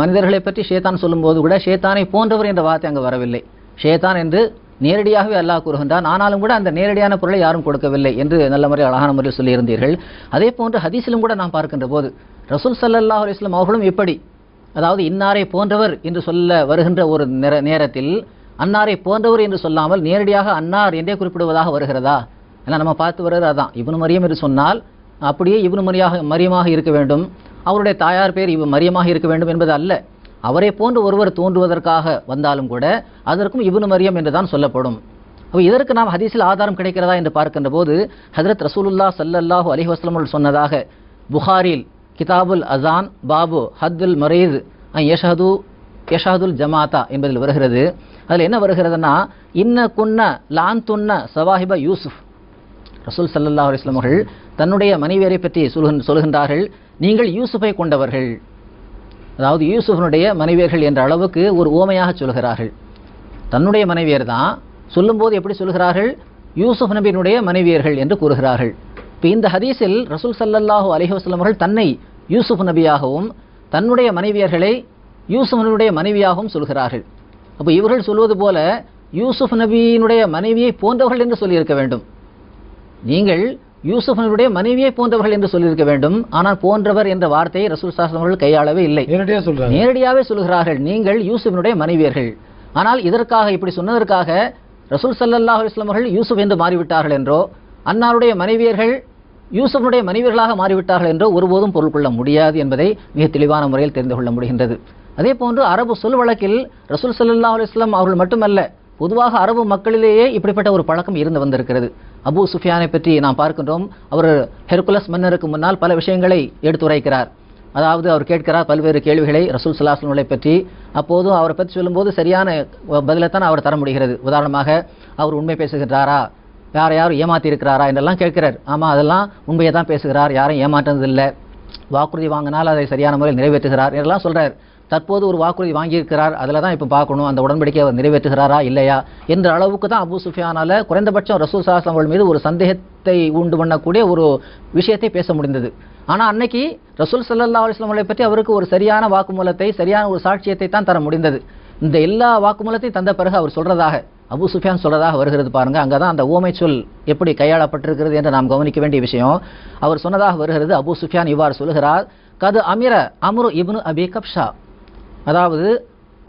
மனிதர்களை பற்றி ஷைத்தான் சொல்லும்போது கூட ஷைத்தானை போன்றவர் என்ற வார்த்தை அங்கு வரவில்லை. ஷைத்தான் என்று நேரடியாகவே அல்லாஹ் கூறுகின்றான். ஆனாலும் கூட அந்த நேரடியான பொருளை யாரும் கொடுக்கவில்லை என்று நல்ல முறை அழகான முறையில் சொல்லியிருந்தீர்கள். அதே போன்று ஹதீஸிலும் கூட நாம் பார்க்கின்ற போது ரசூல் ஸல்லல்லாஹு அலைஹி வஸல்லம் அவர்களும் எப்படி, அதாவது இன்னாரை போன்றவர் என்று சொல்ல வருகின்ற ஒரு நேரத்தில் அன்னாரை போன்றவர் என்று சொல்லாமல் நேரடியாக அன்னார் என்றே குறிப்பிடுவதாக வருகிறதா? ஏன்னா நம்ம பார்த்து வருகிறதான், இப்னு மரியம் என்று சொன்னால் அப்படியே இப்னு மரியமாக இருக்க வேண்டும், அவருடைய தாயார் பேர் மரியமாக இருக்க வேண்டும் என்பது அல்ல. அவரை போன்று ஒருவர் தோன்றுவதற்காக வந்தாலும் கூட அதற்கும் இப்னு மரியம் என்று தான் சொல்லப்படும். அப்போ இதற்கு நாம் ஹதீஸில் ஆதாரம் கிடைக்கிறதா என்று பார்க்கின்ற போது ஹஜ்ரத் ரசூலுல்லாஹ் ஸல்லல்லாஹு அலைஹி வஸல்லம் அவர்கள் சொன்னதாக புகாரில் கிதாபுல் அசான் பாபு ஹத்துல் மரீத் யஷஹதுல் ஜமாத்தா என்பதில் வருகிறது. அதில் என்ன வருகிறதுனா, இன்ன குன்ன லான் துன்ன சவாஹிப யூசுப். ரசூல் ஸல்லல்லாஹு அலைஹி வஸல்லம் அவர்கள் தன்னுடைய மனைவியரை பற்றி சொல்கின்றார்கள், நீங்கள் யூசுஃபை கொண்டவர்கள். அதாவது யூசுஃபனுடைய மனைவியர்கள் என்ற அளவுக்கு ஒரு ஓமையாக சொல்கிறார்கள். தன்னுடைய மனைவியர் தான் சொல்லும்போது எப்படி சொல்கிறார்கள், யூசுஃப் நபியினுடைய மனைவியர்கள் என்று கூறுகிறார்கள். இப்போ இந்த ஹதீஸில் ரசூல் ஸல்லல்லாஹு அலைஹி வஸல்லம் அவர்கள் தன்னை யூசுஃப் நபியாகவும் தன்னுடைய மனைவியர்களை யூசுஃப் நபியுடைய மனைவியாகவும் சொல்கிறார்கள். அப்போ இவர்கள் சொல்வது போல யூசுப் நபியினுடைய மனைவியை போன்றவர்கள் என்று சொல்லியிருக்க வேண்டும். நீங்கள் யூசுப் நபியுடைய மனைவியை போன்றவர்கள் என்று சொல்லியிருக்க வேண்டும். ஆனால் போன்றவர் என்ற வார்த்தையை ரசூல் ஸல்லல்லாஹு அலைஹி வஸல்லம் அவர்கள் கையாளவே இல்லை. நேரடியாகவே சொல்கிறார்கள், நீங்கள் யூசுஃபினுடைய மனைவியர்கள். ஆனால் இதற்காக, இப்படி சொன்னதற்காக ரசூல் ஸல்லல்லாஹு அலைஹி வஸல்லம் அவர்கள் யூசுப் என்று மாறிவிட்டார்கள் என்றோ, அன்னாருடைய மனைவியர்கள் யூசுஃபனுடைய மனைவியர்களாக மாறிவிட்டார்கள் என்றோ ஒருபோதும் பொருள் கொள்ள முடியாது என்பதை மிக தெளிவான முறையில் தெரிந்து கொள்ள முடிகின்றது. அதே போன்று அரபு சொல் வழக்கில் ரசூல் ஸல்லல்லாஹு அலைஹி வஸல்லம் அவர்கள் மட்டுமல்ல, பொதுவாக அரபு மக்களிலேயே இப்படிப்பட்ட ஒரு பழக்கம் இருந்து வந்திருக்கிறது. அபூ சுஃபியானை பற்றி நாம் பார்க்கின்றோம். அவர் ஹெர்குலஸ் மன்னருக்கு முன்னால் பல விஷயங்களை எடுத்துரைக்கிறார். அதாவது அவர் கேட்கிறார் பல்வேறு கேள்விகளை ரசூல் ஸல்லல்லாஹு அலைஹி வஸல்லம் பற்றி. அப்போதும் அவரை பற்றி சொல்லும்போது சரியான பதிலைத்தான் அவர் தர முடிகிறது. உதாரணமாக, அவர் உண்மை பேசுகின்றாரா, யாரும் ஏமாற்றி இருக்கிறாரா என்றெல்லாம் கேட்கிறார். ஆமாம், அதெல்லாம் உண்மையை தான் பேசுகிறார், யாரும் ஏமாற்றுறதில்லை, வாக்குறுதி வாங்கினால் அதை சரியான முறையில் நிறைவேற்றுகிறார் என்றெல்லாம் சொல்கிறார். தற்போது ஒரு வாக்குறுதி வாங்கியிருக்கிறார், அதில் தான் இப்போ பார்க்கணும் அந்த உடன்படிக்கை அவர் நிறைவேற்றுகிறாரா இல்லையா என்ற அளவுக்கு தான் அபூ சுஃபியானால குறைந்தபட்சம் ரசூல் ஸல்லல்லாஹு அலைஹி வஸல்லம் அவர்கள் மீது ஒரு சந்தேகத்தை உண்டு பண்ணக்கூடிய ஒரு விஷயத்தை பேச முடிந்தது. ஆனால் அன்னைக்கு ரசூல் ஸல்லல்லாஹு அலைஹி வஸல்லம் அவர்களை பற்றி அவருக்கு ஒரு சரியான வாக்குமூலத்தை, சரியான ஒரு சாட்சியத்தை தான் தர முடிந்தது. இந்த எல்லா வாக்குமூலத்தையும் தந்த பிறகு அவர் சொல்றதாக, அபூ சுஃபியான் சொல்றதாக வருகிறது பாருங்க. அங்கே தான் அந்த ஓமை சொல் எப்படி கையாளப்பட்டிருக்கிறது என்று நாம் கவனிக்க வேண்டிய விஷயம். அவர் சொன்னதாக வருகிறது. அபூ சுஃபியான் இவ்வாறு சொல்கிறார், கது அமிர அம்ரு இப்னு அபி கப்ஷா, அதாவது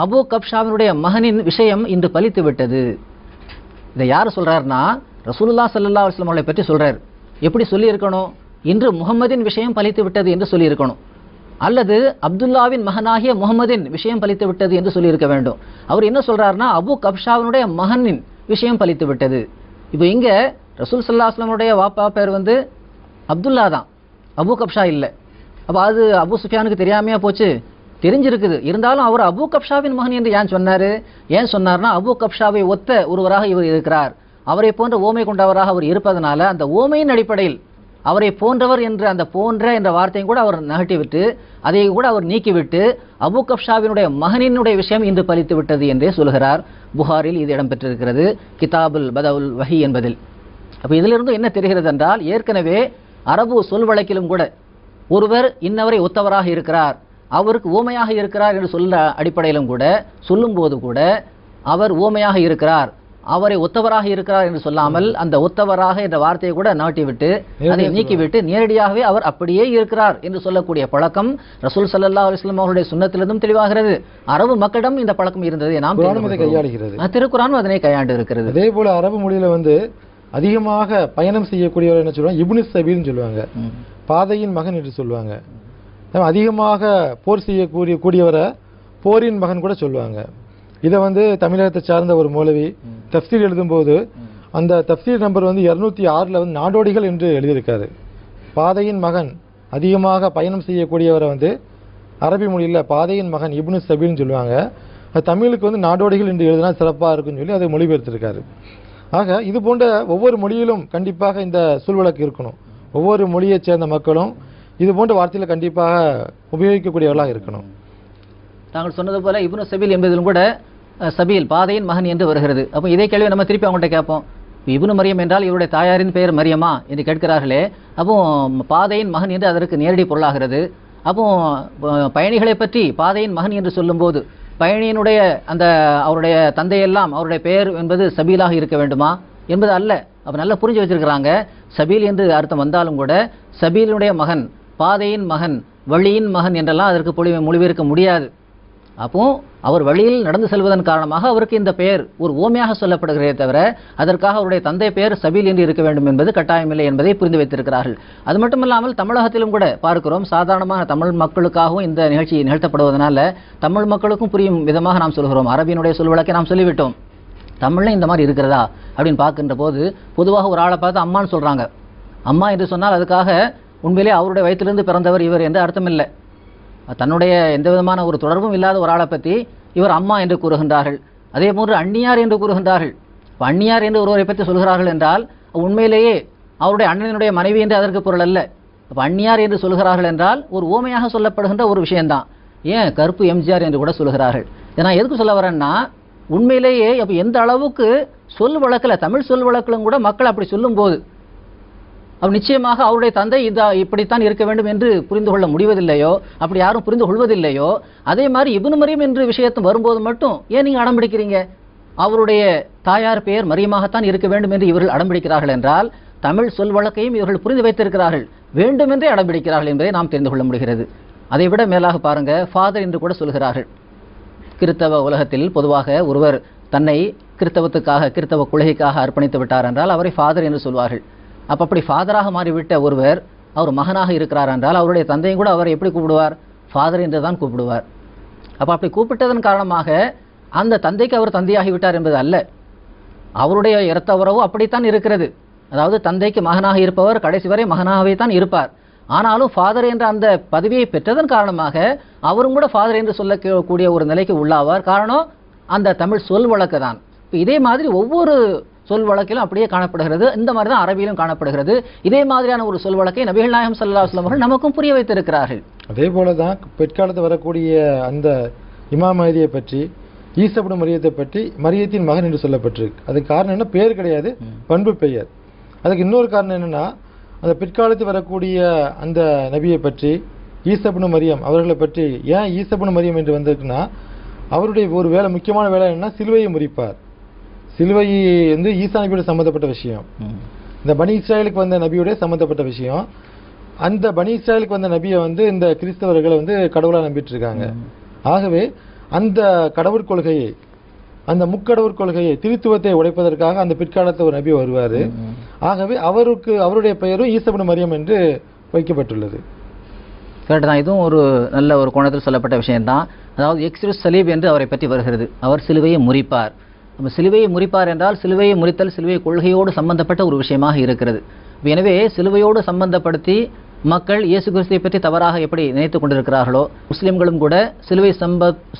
அபூ கப்ஷாவினுடைய மகனின் விஷயம் இன்று பலித்து விட்டது. இதை யார் சொல்றாருன்னா ரசூலுல்லாஹி ஸல்லல்லாஹு அலைஹி வஸல்லம் அவர்களை பற்றி சொல்றார். எப்படி சொல்லி இருக்கணும்? இன்று முஹம்மதின் விஷயம் பலித்து விட்டது என்று சொல்லி இருக்கணும், அல்லது அப்துல்லாவின் மகனாகிய முஹம்மதின் விஷயம் பலித்து விட்டது என்று சொல்லியிருக்க வேண்டும். அவர் என்ன சொல்றாருன்னா அபூ கப்ஷாவினுடைய மகனின் விஷயம் பலித்து விட்டது. இப்போ இங்க ரசூல் ஸல்லல்லாஹு அலைஹி வஸல்லம் உடைய வாப்பா பேர் வந்து அப்துல்லா தான், அபூ கப்ஷா இல்லை. அப்போ அது அபூ சுஃபியானுக்கு தெரியாமையா போச்சு? தெரிஞ்சிருக்குது. இருந்தாலும் அவர் அபூ கப்ஷாவின் மகன் என்று ஏன் சொன்னார்? ஏன் சொன்னார்னா அபூ கப்ஷாவை ஒத்த ஒருவராக இவர் இருக்கிறார், அவரை போன்ற ஓமை கொண்டவராக அவர் இருப்பதனால அந்த ஓமையின் அடிப்படையில் அவரை போன்றவர் என்ற அந்த போன்ற என்ற வார்த்தையும் கூட அவர் நகட்டிவிட்டு, அதை கூட அவர் நீக்கிவிட்டு அபூ கப்ஷாவினுடைய மகனினுடைய விஷயம் இன்று பலித்து விட்டது என்றே சொல்கிறார். புகாரில் இது இடம்பெற்றிருக்கிறது, கிதாபுல் பதவுல் வஹி என்பதில். அப்போ இதிலிருந்து என்ன தெரிகிறது என்றால், ஏற்கனவே அரபு சொல் வழக்கிலும் கூட ஒருவர் இன்னவரை ஒத்தவராக இருக்கிறார், அவருக்கு ஓமையாக இருக்கிறார் என்று சொல்ல அடிப்படையிலும் கூட சொல்லும்போது கூட அவர் ஓமையாக இருக்கிறார், அவரை ஒத்தவராக இருக்கிறார் என்று சொல்லாமல் அந்த ஒத்தவராக என்ற வார்த்தையை கூட நாட்டிவிட்டு அதை நீக்கிவிட்டு நேரடியாகவே அவர் அப்படியே இருக்கிறார் என்று சொல்லக்கூடிய பழக்கம் ரசூல் ஸல்லல்லாஹு அலைஹி வஸல்லம் அவருடைய சுன்னத்திலிருந்தும் தெளிவாகிறது. அரபு மக்களிடம் இந்த பழக்கம் இருந்ததை நாம் கையாளுகிறது, திருக்குர்ஆனும் அதனை கையாண்டு இருக்கிறது. அதே போல அரபு மொழியில வந்து அதிகமாக பயணம் செய்யக்கூடியவர் என்ன சொல்லுவாங்க? இப்னு சபீல்னு சொல்லுவாங்க, பாதையின் மகன் என்று சொல்லுவாங்க. அதிகமாக போர் செய்யக்கூடியவரை போரின் மகன் கூட சொல்லுவாங்க. இதை வந்து தமிழகத்தை சார்ந்த ஒரு மௌலவி தஃப்சீர் எழுதும்போது அந்த தஃப்சீர் நம்பர் வந்து 206 வந்து நாடோடிகள் என்று எழுதியிருக்காரு. பாதையின் மகன், அதிகமாக பயணம் செய்யக்கூடியவரை வந்து அரபி மொழியில் பாதையின் மகன் இப்னு சபீல்னு சொல்லுவாங்க. அது தமிழுக்கு வந்து நாடோடிகள் என்று எழுதினா சிறப்பாக இருக்குன்னு சொல்லி அதை மொழிபெயர்த்திருக்காரு. ஆக இது போன்ற ஒவ்வொரு மொழியிலும் கண்டிப்பாக இந்த சொல்வழக்கு இருக்கணும். ஒவ்வொரு மொழியைச் சேர்ந்த மக்களும் இது போன்ற வார்த்தையில கண்டிப்பாக உபயோகிக்கக்கூடியவர்களாக இருக்கணும். தாங்கள் சொன்னது போல இப்னு சபீல் என்பதிலும் கூட சபீல் பாதையின் மகன் என்று வருகிறது. அப்போ இதே கேள்வி நம்ம திருப்பி அவங்கள்ட்ட கேட்போம், இப்னு மரியம் என்றால் இவருடைய தாயாரின் பெயர் மரியமா என்று கேட்கிறார்களே, அப்போ பாதையின் மகன் என்று அதற்கு நேரடி பொருளாகிறது. அப்போ பயணிகளை பற்றி பாதையின் மகன் என்று சொல்லும்போது பயணியினுடைய அந்த அவருடைய தந்தையெல்லாம் அவருடைய பெயர் என்பது சபீலாக இருக்க வேண்டுமா என்பது அல்ல. அப்போ நல்லா புரிஞ்சு வச்சிருக்கிறாங்க. சபீல் என்று அர்த்தம் வந்தாலும் கூட சபீலுடைய மகன், பாதையின் மகன், வழியின் மகன் என்றெல்லாம் அதற்கு மொழிபெயர்க்க முடியாது. அப்போ அவர் வழியில் நடந்து செல்வதன் காரணமாக அவருக்கு இந்த பெயர் ஒரு ஓமையாக சொல்லப்படுகிறதே தவிர அதற்காக அவருடைய தந்தை பெயர் சபீல் என்று இருக்க வேண்டும் என்பது கட்டாயமில்லை என்பதை புரிந்து வைத்திருக்கிறார்கள். அது மட்டுமல்லாமல் தமிழகத்திலும் கூட பார்க்கிறோம், சாதாரணமாக தமிழ் மக்களுக்காகவும் இந்த நிகழ்ச்சி நிகழ்த்தப்படுவதனால தமிழ் மக்களுக்கும் புரியும் விதமாக நாம் சொல்கிறோம். அரபியினுடைய சொல் வழக்கை நாம் சொல்லிவிட்டோம். தமிழ்ல இந்த மாதிரி இருக்கிறதா அப்படின்னு பார்க்கின்ற போது பொதுவாக ஒரு ஆளை பார்த்து அம்மான்னு சொல்றாங்க. அம்மா என்று சொன்னால் அதுக்காக உண்மையிலே அவருடைய வயிற்றிலிருந்து பிறந்தவர் இவர் என்று அர்த்தம் இல்லை. தன்னுடைய எந்த விதமான ஒரு தொடர்பும் இல்லாத ஒரு ஆளை பற்றி இவர் அம்மா என்று கூறுகின்றார்கள். அதே போன்று அந்நியார் என்று கூறுகின்றார்கள். அந்நியார் என்று ஒருவரை பற்றி சொல்கிறார்கள் என்றால் உண்மையிலேயே அவருடைய அண்ணனுடைய மனைவி என்று அதற்கு பொருள் அல்ல. அப்போ அந்நியார் என்று சொல்கிறார்கள் என்றால் ஒரு ஓமையாக சொல்லப்படுகின்ற ஒரு விஷயம்தான். ஏன் கருப்பு எம்ஜிஆர் என்று கூட சொல்கிறார்கள். இதை நான் எதுக்கு சொல்ல வரேன்னா, உண்மையிலேயே அப்போ எந்த அளவுக்கு சொல் வழக்கில் தமிழ் சொல் வழக்கிலும் கூட மக்கள் அப்படி சொல்லும்போது அவர் நிச்சயமாக அவருடைய தந்தை இப்படித்தான் இருக்க வேண்டும் என்று புரிந்து கொள்ள முடிவதில்லையோ, அப்படி யாரும் புரிந்து கொள்வதில்லையோ, அதே மாதிரி இப்னு மரியம் என்ற விஷயத்தை வரும்போது மட்டும் ஏன் நீங்க அடம்பிடிக்கிறீங்க? அவருடைய தாயார் பெயர் மரியமாகத்தான் இருக்க வேண்டும் என்று இவர்கள் அடம்பிடிக்கிறார்கள் என்றால் தமிழ் சொல் வழக்கையும் இவர்கள் புரிந்து வைத்திருக்கிறார்கள், வேண்டுமென்றே அடம்பிடிக்கிறார்கள் என்பதை நாம் தெரிந்து கொள்ள முடிகிறது. அதை விட மேலாக பாருங்க, ஃபாதர் என்று கூட சொல்கிறார்கள். கிறித்தவ உலகத்தில் பொதுவாக ஒருவர் தன்னை கிறித்தவ கொள்கைக்காக அர்ப்பணித்து விட்டார் என்றால் அவரை ஃபாதர் என்று சொல்வார்கள். அப்படி ஃபாதராக மாறிவிட்ட ஒருவர் அவர் மகனாக இருக்கிறார் என்றால் அவருடைய தந்தையும் கூட அவரை எப்படி கூப்பிடுவார்? ஃபாதர் என்று தான் கூப்பிடுவார். அப்படி கூப்பிட்டதன் காரணமாக அந்த தந்தைக்கு அவர் தந்தையாகிவிட்டார் என்பது அல்ல, அவருடைய இரத்த உறவு அப்படித்தான் இருக்கிறது. அதாவது தந்தைக்கு மகனாக இருப்பவர் கடைசி வரை மகனாகவே தான் இருப்பார். ஆனாலும் ஃபாதர் என்ற அந்த பதவியை பெற்றதன் காரணமாக அவரும் கூட ஃபாதர் என்று சொல்லக்கூடிய ஒரு நிலைக்கு உள்ளாவார். காரணம் அந்த தமிழ் சொல் வழக்கு தான். இதே மாதிரி ஒவ்வொரு சொல் வழக்கிலும் அப்படியே காணப்படுகிறது. இந்த மாதிரி தான் அரபியிலும் காணப்படுகிறது. இதே மாதிரியான ஒரு சொல் வழக்கை நபிகள் நாயகம் ஸல்லல்லாஹு அலைஹி வஸல்லம் அவர்கள் நமக்கும் புரிய வைத்திருக்கிறார்கள். அதே போலதான் பிற்காலத்தில் வரக்கூடிய அந்த இமாம் மஹ்தியை பற்றி, ஈசா இப்னு மரியத்தை பற்றி மரியத்தின் மகன் என்று சொல்லப்பட்டிருக்கு. அதுக்கு காரணம் என்ன? பெயர் கிடையாது, பண்பு பெயர். அதுக்கு இன்னொரு காரணம் என்னன்னா, அந்த பிற்காலத்தில் வரக்கூடிய அந்த நபியை பற்றி, ஈசா இப்னு மரியம் அவர்களை பற்றி ஏன் ஈசா இப்னு மரியம் என்று வந்திருக்குன்னா, அவருடைய ஒரு வேலை, முக்கியமான வேலை என்னன்னா சிலுவையை முறிப்பார். சிலுவை வந்து ஈசா நபியோட சம்பந்தப்பட்ட விஷயம், இந்த பனி இஸ்ராயலுக்கு வந்த நபியோட சம்பந்தப்பட்ட விஷயம். அந்த பனி இஸ்ராயலுக்கு வந்த நபியை வந்து இந்த கிறிஸ்தவர்களை வந்து கடவுளாக நம்பிட்டு இருக்காங்க. ஆகவே அந்த கடவுள் கொள்கையை, அந்த முக்கடவுள் கொள்கையை, திருத்துவத்தை உடைப்பதற்காக அந்த பிற்காலத்தில் ஒரு நபி வருவார். ஆகவே அவருடைய பெயரும் ஈசா இப்னு மரியம் என்று வைக்கப்பட்டுள்ளது. கரெக்ட் தான். இதுவும் ஒரு நல்ல ஒரு கோணத்தில் சொல்லப்பட்ட விஷயம்தான். அதாவது எக்ஸிரஸ் சலீப் என்று அவரை பற்றி வருகிறது. அவர் சிலுவையை முறிப்பார். சிலுவையை முறிப்பார் என்றால் சிலுவையை முறித்தல் சிலுவை கொள்கையோடு சம்பந்தப்பட்ட ஒரு விஷயமாக இருக்கிறது. எனவே சிலுவையோடு சம்பந்தப்படுத்தி மக்கள் இயேசு கிறிஸ்துவை பற்றி தவறாக எப்படி நினைத்துக் கொண்டிருக்கிறார்களோ, முஸ்லிம்களும் கூட சிலுவை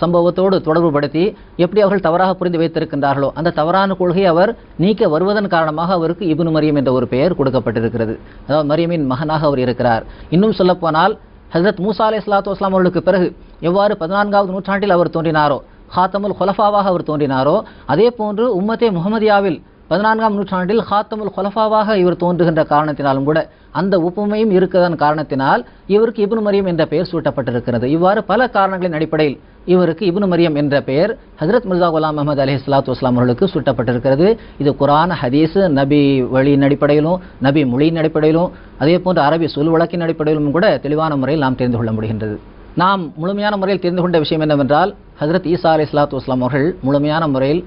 சம்பவத்தோடு தொடர்புபடுத்தி எப்படி அவர்கள் தவறாக புரிந்து வைத்திருக்கின்றார்களோ, அந்த தவறான கொள்கையை அவர் நீக்க வருவதன் காரணமாக அவருக்கு இப்னு மரியம் என்ற ஒரு பெயர் கொடுக்கப்பட்டிருக்கிறது. அதாவது மரியமின் மகனாக அவர் இருக்கிறார். இன்னும் சொல்லப்போனால் ஹஜ்ரத் மூசா அலைஹிஸ்ஸலாத்து வஸ்ஸலாம் அவர்களுக்கு பிறகு எவ்வாறு 14வது நூற்றாண்டில் அவர் தோன்றினாரோ, ஹாத்தமுல் ஹுலஃபாவாக அவர் தோன்றினாரோ, அதே போன்று உம்மத்தே முஹம்மதியாவில் 14ஆம் நூற்றாண்டில் ஹாத்தமுல் ஹுலஃபாவாக இவர் தோன்றுகின்ற காரணத்தினாலும் கூட அந்த ஒப்புமையும் இருக்கிறதன் காரணத்தினால் இவருக்கு இப்னு மரியம் என்ற பெயர் சூட்டப்பட்டிருக்கிறது. இவ்வாறு பல காரணங்களின் அடிப்படையில் இவருக்கு இப்னு மரியம் என்ற பெயர் ஹஜ்ரத் மிர்சா குலாம் அஹ்மத் அலைஹிஸ்ஸலாத்து வஸ்ஸலாம் அவர்களுக்கு சூட்டப்பட்டிருக்கிறது. இது குர்ஆன், ஹதீஸ், நபி வழியின் அடிப்படையிலும், நபி மொழியின் அடிப்படையிலும், அதே போன்று அரபி சொல் வழக்கின் அடிப்படையிலும் கூட தெளிவான முறையில் நாம் தெரிந்து கொள்ள முடிகின்றது. நாம் முழுமையான முறையில் தெரிந்து கொண்ட விஷயம் என்னவென்றால், ஹஜ்ரத் ஈசா அலைஹிஸ்ஸலாத்து வஸ்ஸலாம் அவர்கள் முழுமையான முறையில்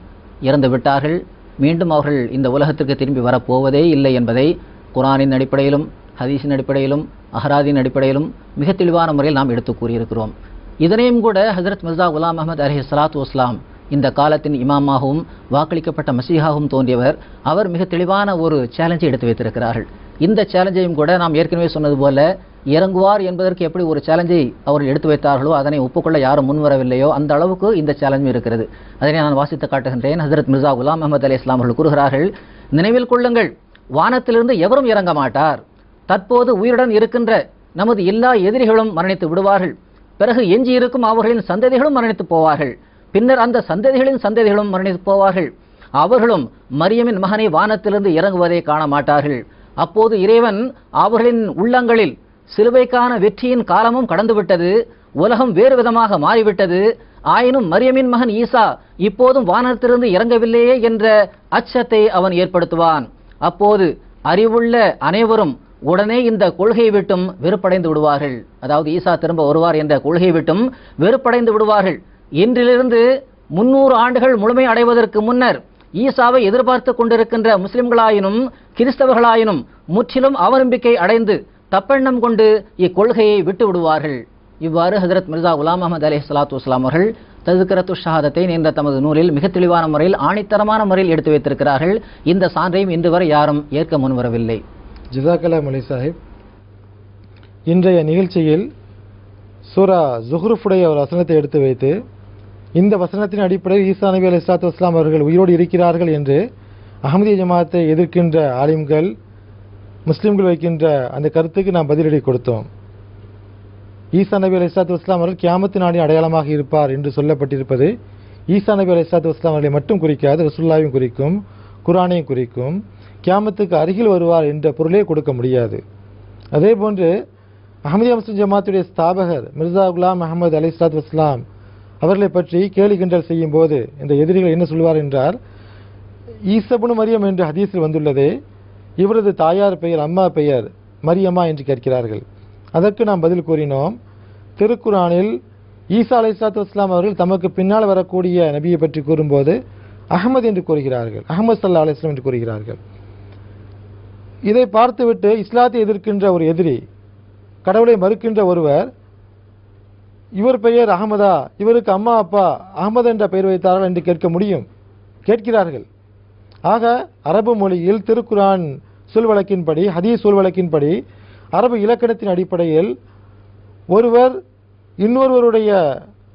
இறந்து விட்டார்கள். மீண்டும் அவர்கள் இந்த உலகத்திற்கு திரும்பி வரப்போவதே இல்லை என்பதை குர்ஆனின் அடிப்படையிலும், ஹதீஸின் அடிப்படையிலும், அஹ்ராதின் அடிப்படையிலும் மிக தெளிவான முறையில் நாம் எடுத்து கூறியிருக்கிறோம். இதனையும் கூட ஹஜ்ரத் மிர்சா குலாம் அஹ்மத் அலைஹிஸ்ஸலாத்து வஸ்ஸலாம் இந்த காலத்தின் இமாமாகவும் வாக்களிக்கப்பட்ட மசீஹாகவும் தோன்றியவர், அவர் மிக தெளிவான ஒரு சேலஞ்சை எடுத்து வைத்திருக்கிறார்கள். இந்த சேலஞ்சையும் கூட நாம் ஏற்கனவே சொன்னது போல இறங்குவார் என்பதற்கு எப்படி ஒரு சேலஞ்சை அவர்கள் எடுத்து வைத்தார்களோ, அதனை ஒப்புக்கொள்ள யாரும் முன்வரவில்லையோ, அந்த அளவுக்கு இந்த சேலஞ்சும் இருக்கிறது. அதனை நான் வாசித்து காட்டுகின்றேன். ஹஜ்ரத் மிர்சா குலாம் அஹ்மத் அலைஹிஸ்ஸலாம் அவர்கள் கூறுகிறார்கள், நினைவில் கொள்ளுங்கள், வானத்திலிருந்து எவரும் இறங்க மாட்டார். தற்போது உயிருடன் இருக்கின்ற நமது எல்லா எதிரிகளும் மரணித்து விடுவார்கள். பிறகு எஞ்சி இருக்கும் அவர்களின் சந்ததிகளும் மரணித்து போவார்கள். பின்னர் அந்த சந்ததிகளின் சந்ததிகளும் மரணித்து போவார்கள். அவர்களும் மரியமின் மகனை வானத்திலிருந்து இறங்குவதை காண மாட்டார்கள். அப்போது இறைவன் அவர்களின் உள்ளங்களில் சிலுவைக்கான வெற்றியின் காலமும் கடந்துவிட்டது, உலகம் வேறு விதமாக மாறிவிட்டது, ஆயினும் மரியமின் மகன் ஈசா இப்போதும் வானத்திலிருந்து இறங்கவில்லையே என்ற அச்சத்தை அவன் ஏற்படுத்துவான். அப்போது அறிவுள்ள அனைவரும் உடனே இந்த கொள்கையை விட்டும் வெறுப்படைந்து விடுவார்கள். அதாவது ஈசா திரும்ப வருவார் என்ற கொள்கையை விட்டும் வெறுப்படைந்து விடுவார்கள். இன்றிலிருந்து 300 ஆண்டுகள் முழுமை அடைவதற்கு முன்னர் ஈசாவை எதிர்பார்த்து கொண்டிருக்கின்ற முஸ்லிம்களாயினும் கிறிஸ்தவர்களாயினும் முற்றிலும் அவநம்பிக்கை அடைந்து தப்பெண்ணம் கொண்டு இக்கொள்கையை விட்டு விடுவார்கள். இவ்வாறு ஹஜ்ரத் மிர்சா குலாம் அஹ்மத் அலைஹிஸ்ஸலாத்து வஸ்ஸலாம் அவர்கள் தஸ்கிரத்து ஷஹாதத்தைன் என்ற தமது நூலில் மிக தெளிவான முறையில், ஆணித்தரமான முறையில் எடுத்து வைத்திருக்கிறார்கள். இந்த சான்றையும் இன்று வரை யாரும் ஏற்க முன்வரவில்லை. ஜஸாக்கல்லா மொழி சாஹிப். இன்றைய நிகழ்ச்சியில் சூரா ஜுஹ்ருஃபுடைய ஒரு வசனத்தை எடுத்து வைத்து, இந்த வசனத்தின் அடிப்படையில் ஈசா நபி அலைஹிஸ்ஸலாத்து வஸ்ஸலாம் அவர்கள் உயிரோடு இருக்கிறார்கள் என்று அஹ்மதிய ஜமாத்தை எதிர்க்கின்ற ஆலிம்கள், முஸ்லிம்கள் வைக்கின்ற அந்த கருத்துக்கு நாம் பதிலடி கொடுத்தோம். ஈசா நபி அலைஹிஸ்ஸலாத்து வஸ்ஸலாம் அவர்கள் கியாமத்து நாளின் அடையாளமாக இருப்பார் என்று சொல்லப்பட்டிருப்பது ஈசா நபி அலைஹிஸ்ஸலாத்து வஸ்ஸலாம் அவர்களை மட்டும் குறிக்காது, ரசூலுல்லாஹையும் குறிக்கும், குர்ஆனையும் குறிக்கும். கியாமத்துக்கு அருகில் வருவார் என்ற பொருளே கொடுக்க முடியாது. அதே போன்று அஹ்மதியா முஸ்லிம் ஜமாத்துடைய ஸ்தாபகர் மிர்சா குலாம் அஹமது அலைஹிஸ்ஸலாத்து வஸ்ஸலாம் அவர்களை பற்றி கேலி கிண்டல் செய்யும் போது இந்த எதிரிகள் என்ன சொல்வார் என்றால், ஈசபுனு மரியம் என்று ஹதீஸில் வந்துள்ளதே, இவரது தாயார் பெயர் அம்மா பெயர் மரியம்மா என்று கேட்கிறார்கள். அதற்கு நாம் பதில் கூறினோம், திருக்குரானில் ஈசா அலைஹிஸ்ஸலாத்து வஸ்ஸலாம் அவர்கள் தமக்கு பின்னால் வரக்கூடிய நபியை பற்றி கூறும்போது அஹ்மத் என்று கூறுகிறார்கள், அஹ்மத் ஸல்லல்லாஹு அலைஹி வஸல்லம் என்று கூறுகிறார்கள். இதை பார்த்துவிட்டு இஸ்லாத்தை எதிர்க்கின்ற ஒரு எதிரி, கடவுளை மறுக்கின்ற ஒருவர், இவர் பெயர் அகமதா, இவருக்கு அம்மா அப்பா அகமது என்ற பெயர் வைத்தார்கள் என்று கேட்க முடியும்? கேட்கிறார்கள். ஆக அரபு மொழியில் திருக்குரான் சொல் வழக்கின்படி, ஹதீஸ் சொல் வழக்கின்படி, அரபு இலக்கணத்தின் அடிப்படையில் ஒருவர் இன்னொருவருடைய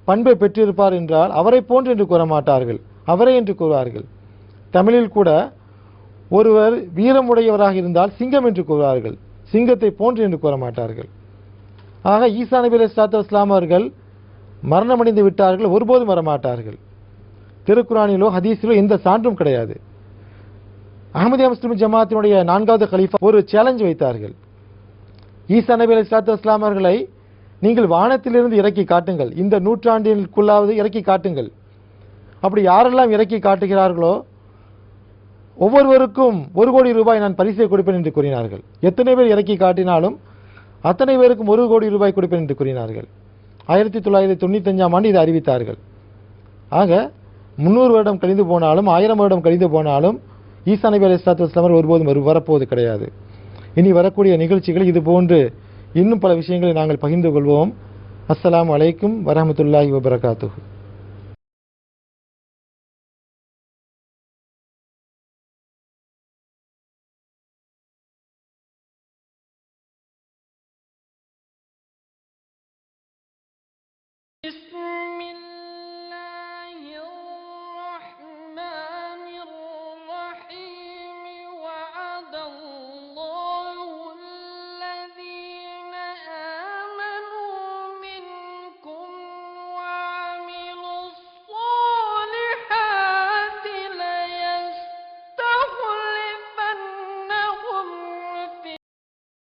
பண்பை பெற்றிருப்பார் என்றால் அவரை போன்று என்று கூற மாட்டார்கள், அவரே என்று கூறுவார்கள். தமிழில் கூட ஒருவர் வீரமுடையவராக இருந்தால் சிங்கம் என்று கூறுவார்கள், சிங்கத்தை போன்று என்று கூற மாட்டார்கள். ஆக ஈசா நபி அலைஹிஸ்ஸலாத்து வஸ்ஸலாம் அவர்கள் மரணமடைந்து விட்டார்கள், ஒருபோதும் வரமாட்டார்கள். திருக்குரானிலோ ஹதீஸிலோ எந்த சான்றும் கிடையாது. அஹ்மதியா முஸ்லிம் ஜமாத்தினுடைய 4வது கலீஃபா ஒரு சேலஞ்ச் வைத்தார்கள். ஈசா நபி அலைஹிஸ்ஸலாத்து வஸ்ஸலாம் அவர்களை நீங்கள் வானத்திலிருந்து இறக்கி காட்டுங்கள், இந்த நூற்றாண்டிற்குள்ளாவது இறக்கி காட்டுங்கள். அப்படி யாரெல்லாம் இறக்கி காட்டுகிறார்களோ ஒவ்வொருவருக்கும் 1 கோடி ரூபாய் நான் பரிசை கொடுப்பேன் என்று கூறினார்கள். எத்தனை பேர் இறக்கி காட்டினாலும் அத்தனை பேருக்கும் 1 கோடி ரூபாய் கொடுப்பேன் என்று கூறினார்கள். 1995ஆம் ஆண்டு இதை அறிவித்தார்கள். ஆக 300 வருடம் கழிந்து போனாலும் 1000 வருடம் கழிந்து போனாலும் ஈசா நபி அலைஹிஸ்ஸலாத்து வஸ்ஸலாம் ஒருபோதும் வரப்போவது கிடையாது. இனி வரக்கூடிய நிகழ்ச்சிகள் இது போன்று இன்னும் பல விஷயங்களை நாங்கள் பகிர்ந்து கொள்வோம். அஸ்ஸலாமு அலைக்கும் வரஹ்மத்துல்லாஹி வபரகாத்துஹு.